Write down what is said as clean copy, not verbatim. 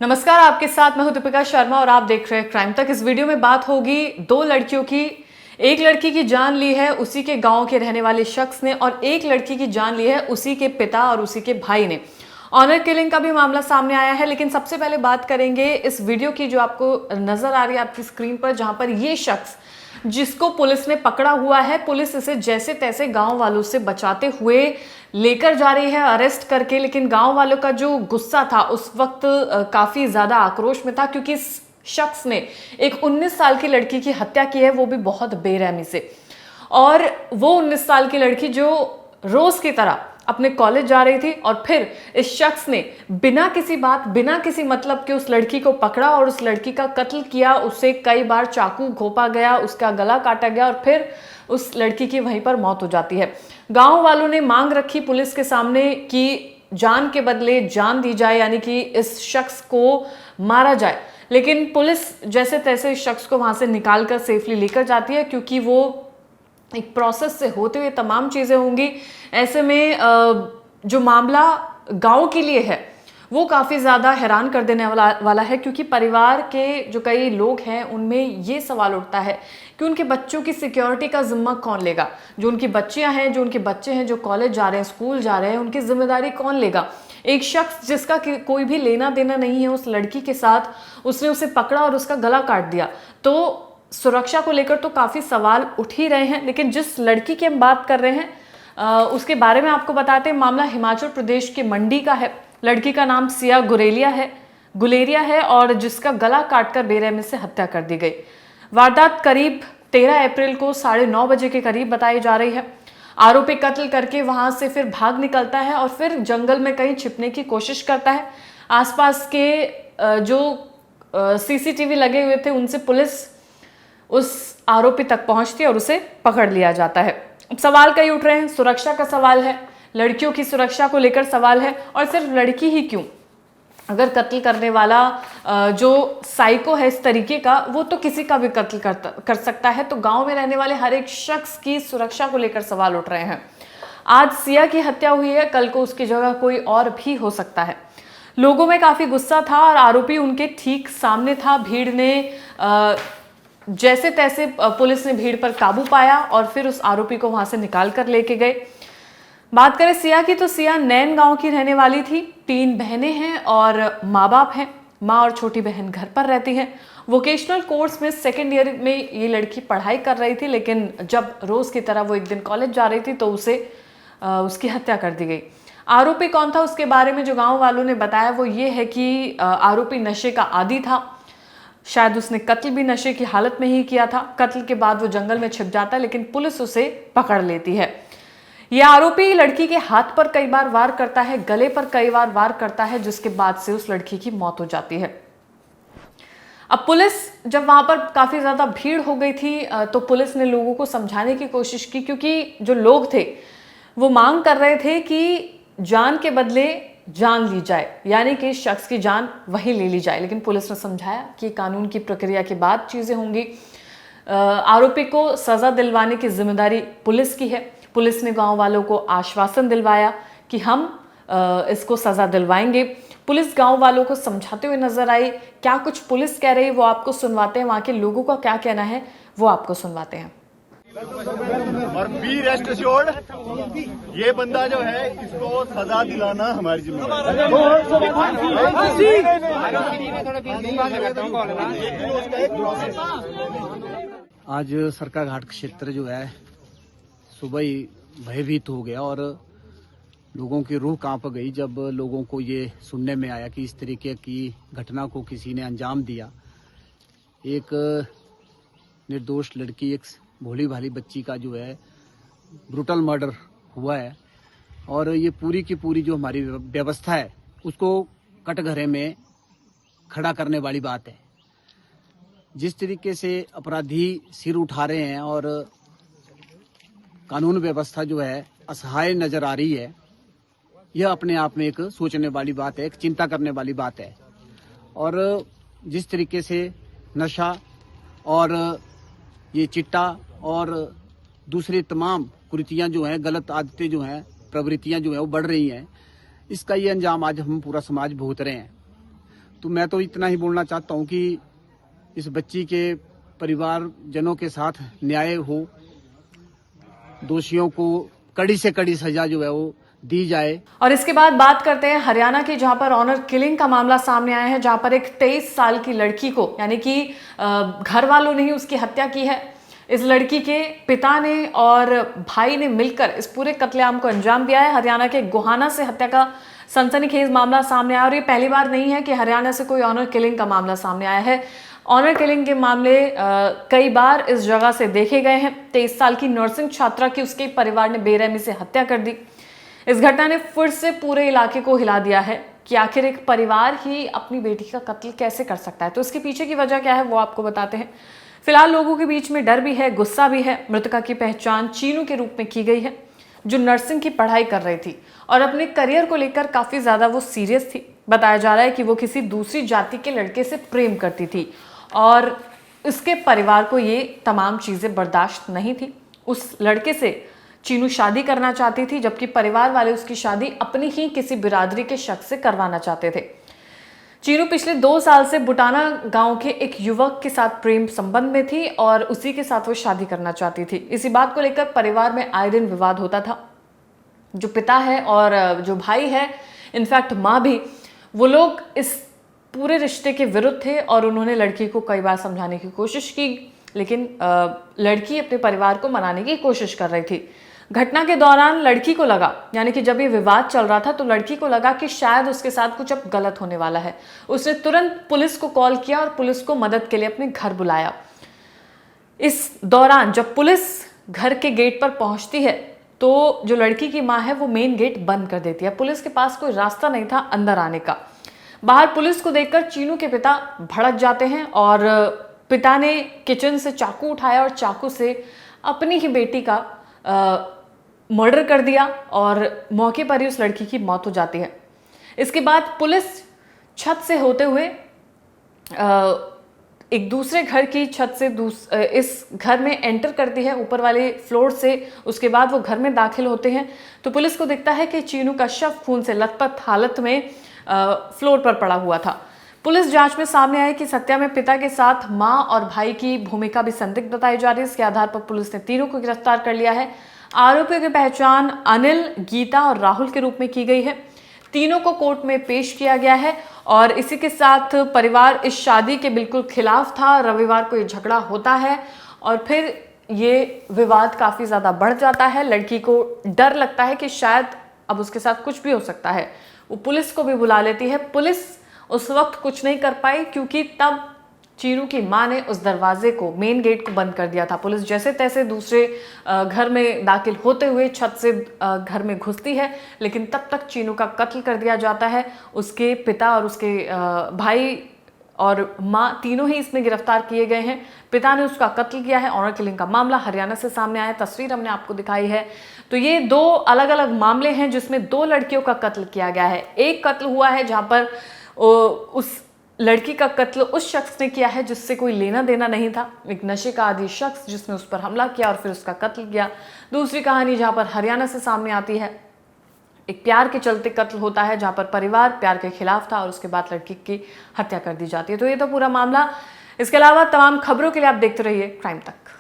नमस्कार, आपके साथ मैं हूं दीपिका शर्मा और आप देख रहे हैं क्राइम तक। इस वीडियो में बात होगी दो लड़कियों की। एक लड़की की जान ली है उसी के गांव के रहने वाले शख्स ने और एक लड़की की जान ली है उसी के पिता और उसी के भाई ने। ऑनर किलिंग का भी मामला सामने आया है, लेकिन सबसे पहले बात करेंगे इस वीडियो की जो आपको नजर आ रही है आपकी स्क्रीन पर, जहां पर ये शख्स जिसको पुलिस ने पकड़ा हुआ है, पुलिस इसे जैसे तैसे गांव वालों से बचाते हुए लेकर जा रही है अरेस्ट करके। लेकिन गांव वालों का जो गुस्सा था उस वक्त काफी ज्यादा आक्रोश में था, क्योंकि इस शख्स ने एक 19 साल की लड़की की हत्या की है, वो भी बहुत बेरहमी से। और वो 19 साल की लड़की जो रोज की तरह अपने कॉलेज जा रही थी और फिर इस शख्स ने बिना किसी बात, बिना किसी मतलब के उस लड़की को पकड़ा और उस लड़की का कत्ल किया। उसे कई बार चाकू घोंपा गया, उसका गला काटा गया और फिर उस लड़की की वहीं पर मौत हो जाती है। गांव वालों ने मांग रखी पुलिस के सामने कि जान के बदले जान दी जाए, यानी कि इस शख्स को मारा जाए। लेकिन पुलिस जैसे तैसे इस शख्स को वहां से निकालकर सेफली लेकर जाती है, क्योंकि वो एक प्रोसेस से होते हुए तमाम चीजें होंगी। ऐसे में जो मामला गांव के लिए है वो काफी ज्यादा हैरान कर देने वाला है, क्योंकि परिवार के जो कई लोग हैं उनमें ये सवाल उठता है कि उनके बच्चों की सिक्योरिटी का जिम्मा कौन लेगा। जो उनकी बच्चियां हैं, जो उनके बच्चे हैं, जो कॉलेज जा रहे हैं, स्कूल जा रहे हैं, उनकी जिम्मेदारी कौन लेगा। एक शख्स जिसका कोई भी लेना देना नहीं है उस लड़की के साथ, उसने उसे पकड़ा और उसका गला काट दिया। तो सुरक्षा को लेकर तो काफी सवाल उठ ही रहे हैं। लेकिन जिस लड़की की हम बात कर रहे हैं उसके बारे में आपको बताते हैं। मामला हिमाचल प्रदेश के मंडी का है। लड़की का नाम सिया गुलेरिया है और जिसका गला काटकर बेरहमी से हत्या कर दी गई। वारदात करीब 13 अप्रैल को 9:30 बजे के करीब बताई जा रही है। आरोपी कत्ल करके वहां से फिर भाग निकलता है और फिर जंगल में कहीं छिपने की कोशिश करता है। आसपास के जो सीसीटीवी लगे हुए थे उनसे पुलिस उस आरोपी तक पहुंचती है और उसे पकड़ लिया जाता है। अब सवाल कई उठ रहे हैं, सुरक्षा का सवाल है, लड़कियों की सुरक्षा को लेकर सवाल है। और सिर्फ लड़की ही क्यों, अगर कत्ल करने वाला जो साइको है इस तरीके का, वो तो किसी का भी कत्ल कर सकता है। तो गांव में रहने वाले हर एक शख्स की सुरक्षा को लेकर सवाल उठ रहे हैं। आज सिया की हत्या हुई है, कल को उसकी जगह कोई और भी हो सकता है। लोगों में काफी गुस्सा था और आरोपी उनके ठीक सामने था। भीड़ ने जैसे तैसे पुलिस ने भीड़ पर काबू पाया और फिर उस आरोपी को वहां से निकाल कर लेके गए। बात करें सिया की, तो सिया नैन गांव की रहने वाली थी। 3 बहनें हैं और माँ बाप हैं। माँ और छोटी बहन घर पर रहती हैं। वोकेशनल कोर्स में 2nd ईयर में ये लड़की पढ़ाई कर रही थी, लेकिन जब रोज की तरह वो एक दिन कॉलेज जा रही थी तो उसे उसकी हत्या कर दी गई। आरोपी कौन था उसके बारे में जो गाँव वालों ने बताया वो ये है कि आरोपी नशे का आदी था। शायद उसने कत्ल भी नशे की हालत में ही किया था। कत्ल के बाद वो जंगल में छिप जाता है, लेकिन पुलिस उसे पकड़ लेती है। यह आरोपी लड़की के हाथ पर कई बार वार करता है, गले पर कई बार वार करता है, जिसके बाद से उस लड़की की मौत हो जाती है। अब पुलिस जब वहां पर काफी ज्यादा भीड़ हो गई थी तो पुलिस ने लोगों को समझाने की कोशिश की, क्योंकि जो लोग थे वो मांग कर रहे थे कि जान के बदले जान ली जाए, यानी कि शख्स की जान वही ले ली जाए। लेकिन पुलिस ने समझाया कि कानून की प्रक्रिया के बाद चीजें होंगी। आरोपी को सजा दिलवाने की जिम्मेदारी पुलिस की है। पुलिस ने गांव वालों को आश्वासन दिलवाया कि हम इसको सजा दिलवाएंगे। पुलिस गांव वालों को समझाते हुए नजर आई। क्या कुछ पुलिस कह रही है वो आपको सुनवाते हैं, वहां के लोगों का क्या कहना है वो आपको सुनवाते हैं। और बी रेस्ट एश्योर्ड, ये बंदा जो है इसको सजा दिलाना हमारी जिम्मेदारी है। आज सरका घाट क्षेत्र जो है सुबह ही भयभीत हो गया और लोगों की रूह कांप गई जब लोगों को ये सुनने में आया कि इस तरीके की घटना को किसी ने अंजाम दिया। एक निर्दोष लड़की, एक भोली भाली बच्ची का जो है ब्रूटल मर्डर हुआ है। और ये पूरी की पूरी जो हमारी व्यवस्था है उसको कटघरे में खड़ा करने वाली बात है। जिस तरीके से अपराधी सिर उठा रहे हैं और कानून व्यवस्था जो है असहाय नजर आ रही है, यह अपने आप में एक सोचने वाली बात है, एक चिंता करने वाली बात है। और जिस तरीके से नशा और ये चिट्टा और दूसरी तमाम कुरीतियां जो हैं, गलत आदतें जो हैं, प्रवृत्तियां जो हैं वो बढ़ रही हैं, इसका ये अंजाम आज हम पूरा समाज भुगत रहे हैं। तो मैं तो इतना ही बोलना चाहता हूँ कि इस बच्ची के परिवारजनों के साथ न्याय हो, दोषियों को कड़ी से कड़ी सजा जो है वो दी जाए। और इसके बाद बात करते हैं हरियाणा की, जहां पर ऑनर किलिंग का मामला सामने आया है, जहां पर एक 23 साल की लड़की को, यानी कि घर वालों ने ही उसकी हत्या की है। इस लड़की के पिता ने और भाई ने मिलकर इस पूरे कत्लेआम को अंजाम दिया है। हरियाणा के गोहाना से हत्या का सनसनीखेज मामला सामने आया और ये पहली बार नहीं है कि हरियाणा से कोई ऑनर किलिंग का मामला सामने आया है। ऑनर किलिंग के मामले कई बार इस जगह से देखे गए हैं। 23 साल की नर्सिंग छात्रा की उसके परिवार ने बेरहमी से हत्या कर दी। इस घटना ने फिर से पूरे इलाके को हिला दिया है कि आखिर एक परिवार ही अपनी बेटी का कत्ल कैसे कर सकता है। तो इसके पीछे की वजह क्या है वो आपको बताते हैं। फिलहाल लोगों के बीच में डर भी है, गुस्सा भी है। मृतका की पहचान चीनू के रूप में की गई है, जो नर्सिंग की पढ़ाई कर रही थी और अपने करियर को लेकर काफी ज्यादा वो सीरियस थी। बताया जा रहा है कि वो किसी दूसरी जाति के लड़के से प्रेम करती थी और उसके परिवार को ये तमाम चीजें बर्दाश्त नहीं थी। उस लड़के से चीनू शादी करना चाहती थी, जबकि परिवार वाले उसकी शादी अपनी ही किसी बिरादरी के शख्स से करवाना चाहते थे। चीनू पिछले 2 साल से बुटाना गांव के एक युवक के साथ प्रेम संबंध में थी और उसी के साथ वो शादी करना चाहती थी। इसी बात को लेकर परिवार में आए दिन विवाद होता था। जो पिता है और जो भाई है, इनफैक्ट माँ भी, वो लोग इस पूरे रिश्ते के विरुद्ध थे और उन्होंने लड़की को कई बार समझाने की कोशिश की, लेकिन लड़की अपने परिवार को मनाने की कोशिश कर रही थी। घटना के दौरान लड़की को लगा, यानी कि जब ये विवाद चल रहा था तो लड़की को लगा कि शायद उसके साथ कुछ अब गलत होने वाला है। उसने तुरंत पुलिस को कॉल किया और पुलिस को मदद के लिए अपने घर बुलाया। इस दौरान जब पुलिस घर के गेट पर पहुंचती है तो जो लड़की की मां है वो मेन गेट बंद कर देती है। पुलिस के पास कोई रास्ता नहीं था अंदर आने का। बाहर पुलिस को देखकर चीनू के पिता भड़क जाते हैं और पिता ने किचन से चाकू उठाया और चाकू से अपनी ही बेटी का मर्डर कर दिया और मौके पर ही उस लड़की की मौत हो जाती है। इसके बाद पुलिस छत से होते हुए एक दूसरे घर की छत से इस घर में एंटर करती है, ऊपर वाले फ्लोर से। उसके बाद वो घर में दाखिल होते हैं तो पुलिस को दिखता है कि चीनू का शव खून से लथपथ हालत में फ्लोर पर पड़ा हुआ था। पुलिस जांच में सामने आया कि इस हत्या में पिता के साथ मां और भाई की भूमिका भी संदिग्ध बताई जा रही है। इसके आधार पर पुलिस ने तीनों को गिरफ्तार कर लिया है। आरोपियों की पहचान अनिल, गीता और राहुल के रूप में की गई है। तीनों को कोर्ट में पेश किया गया है और इसी के साथ परिवार इस शादी के बिल्कुल खिलाफ था। रविवार को ये झगड़ा होता है और फिर ये विवाद काफी ज्यादा बढ़ जाता है। लड़की को डर लगता है कि शायद अब उसके साथ कुछ भी हो सकता है। वो पुलिस को भी बुला लेती है। पुलिस उस वक्त कुछ नहीं कर पाई क्योंकि तब चीनू की मां ने उस दरवाजे को, मेन गेट को बंद कर दिया था। पुलिस जैसे तैसे दूसरे घर में दाखिल होते हुए छत से घर में घुसती है, लेकिन तब तक चीनू का कत्ल कर दिया जाता है। उसके पिता और उसके भाई और मां तीनों ही इसमें गिरफ्तार किए गए हैं। पिता ने उसका कत्ल किया है। ऑनर किलिंग का मामला हरियाणा से सामने आया है। तस्वीर हमने आपको दिखाई है। तो ये 2 अलग अलग मामले हैं जिसमें 2 लड़कियों का कत्ल किया गया है। एक कत्ल हुआ है जहां पर उस लड़की का कत्ल उस शख्स ने किया है जिससे कोई लेना देना नहीं था, एक नशे का आदी शख्स जिसने उस पर हमला किया और फिर उसका कत्ल किया। दूसरी कहानी जहां पर हरियाणा से सामने आती है, एक प्यार के चलते कत्ल होता है जहां पर परिवार प्यार के खिलाफ था और उसके बाद लड़की की हत्या कर दी जाती है। तो ये तो पूरा मामला। इसके अलावा तमाम खबरों के लिए आप देखते रहिए क्राइम तक।